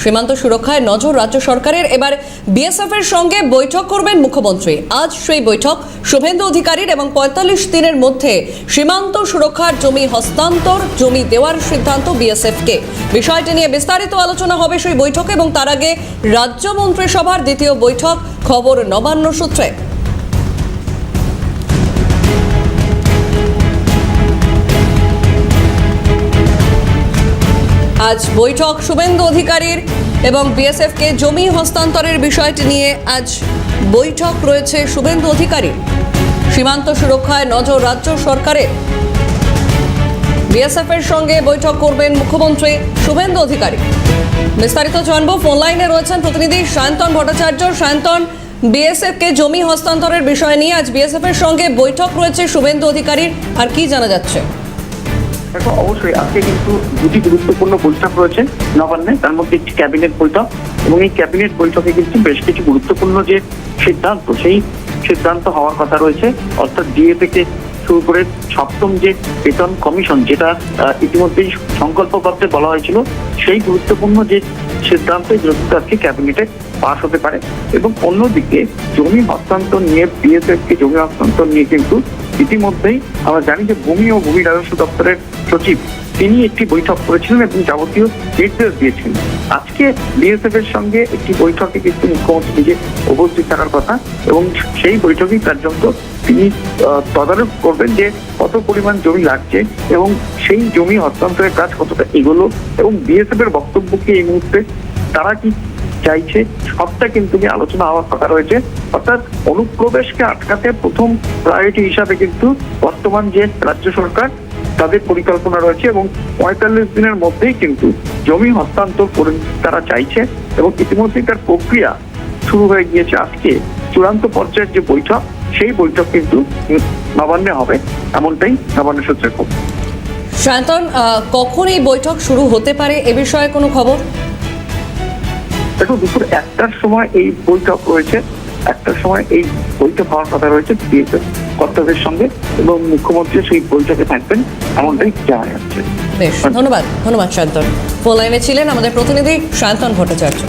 সীমান্ত সুরক্ষায় নজর রাজ্য সরকারের। এবার বিএসএফ এর সঙ্গে বৈঠক করবেন মুখ্যমন্ত্রী। আজ সেই বৈঠক শুভেন্দু অধিকারীর এবং ৪৫ দিনের মধ্যে সীমান্ত সুরক্ষার জমি হস্তান্তর, জমি দেওয়ার সিদ্ধান্ত বিএসএফকে। বিষয়টি নিয়ে বিস্তারিত আলোচনা হবে সেই বৈঠকে এবং তার আগে রাজ্য মন্ত্রিসভার দ্বিতীয় বৈঠক, খবর নবান্ন সূত্রে। আজ বৈঠক শুভেন্দু অধিকারীর এবং বিএসএফকে জমি হস্তান্তরের বিষয়টি নিয়ে আজ বৈঠক রয়েছে শুভেন্দু অধিকারীর। সীমান্ত সুরক্ষায় নজর রাজ্য সরকারের। বিএসএফ এর সঙ্গে বৈঠক করবেন মুখ্যমন্ত্রী শুভেন্দু অধিকারী। বিস্তারিত জানবো, ফোন লাইনে রয়েছেন প্রতিনিধি সায়ন্তন ভট্টাচার্য। সায়ন্তন, বিএসএফকে জমি হস্তান্তরের বিষয় নিয়ে আজ বিএসএফ এর সঙ্গে বৈঠক রয়েছে শুভেন্দু অধিকারীর, আর কি জানা যাচ্ছে? দেখো, অবশ্যই আজকে কিন্তু দুটি গুরুত্বপূর্ণ বৈঠক রয়েছে নবান্নে। তার মধ্যে একটি ক্যাবিনেট বৈঠক, এবং এই ক্যাবিনেট বৈঠকে কিন্তু বেশ কিছু গুরুত্বপূর্ণ যে সিদ্ধান্ত, সেই সিদ্ধান্ত হওয়ার কথা রয়েছে। অর্থাৎ ডিএ থেকে শুরু করে সপ্তম যে বেতন কমিশন, যেটা ইতিমধ্যেই সংকল্পপত্রে বলা হয়েছিল, সেই গুরুত্বপূর্ণ যে সিদ্ধান্ত আজকে ক্যাবিনেটে পাশ হতে পারে। এবং অন্যদিকে জমি হস্তান্তর নিয়ে, বিএসএফকে জমি হস্তান্তর নিয়ে কিন্তু ইতিমধ্যেই আমরা জানি যে ভূমি ও ভূমি রাজস্ব দপ্তরের সচিব তিনি একটি বৈঠক করেছিলেন এবং যাবতীয় নির্দেশ দিয়েছেন। আজকে বিএসএফ এর সঙ্গে একটি বৈঠকে কিন্তু মুখ্যমন্ত্রী নিজে উপস্থিত থাকার কথা, এবং সেই বৈঠকেই তার জন্য তিনি তদারক করবেন যে কত পরিমাণ জমি লাগছে এবং সেই জমি হস্তান্তরের কাজ কতটা এগোলো, এবং বিএসএফ এর বক্তব্য কি এই মুহূর্তে তারা কি চাইছে, সবটা কিন্তু আলোচনা হওয়ার কথা রয়েছে। অর্থাৎ অনুপ্রবেশকে আটকাতে প্রথম প্রায়োরিটি হিসাবে কিন্তু বর্তমান যে রাজ্য সরকার তাদের পরিকল্পনা রয়েছে, এবং ৪৫ দিনের মধ্যেই কিন্তু জমি হস্তান্তর করে তারা চাইছে, এবং ইতিমধ্যেই তার প্রক্রিয়া শুরু হয়ে গিয়েছে। আজকে চূড়ান্ত পর্যায়ের যে বৈঠক, সেই বৈঠক কিন্তু নবান্নে হবে, এমনটাই নবান্ন সূত্রে খবর। সায়ন্তন, কখন এই বৈঠক শুরু হতে পারে এ বিষয়ে কোনো খবর? দেখো, দুপুর ১টার সময় এই বৈঠক রয়েছে। ১টার সময় এই বৈঠক হওয়ার কথা রয়েছে বিএসএফ কর্তাদের সঙ্গে, এবং মুখ্যমন্ত্রী সেই বৈঠকে থাকবেন, এমনটাই জানা যাচ্ছে। বেশ, ধন্যবাদ সায়ন্তন। ফোন লাইনে ছিলেন আমাদের প্রতিনিধি সায়ন্তন ভট্টাচার্য।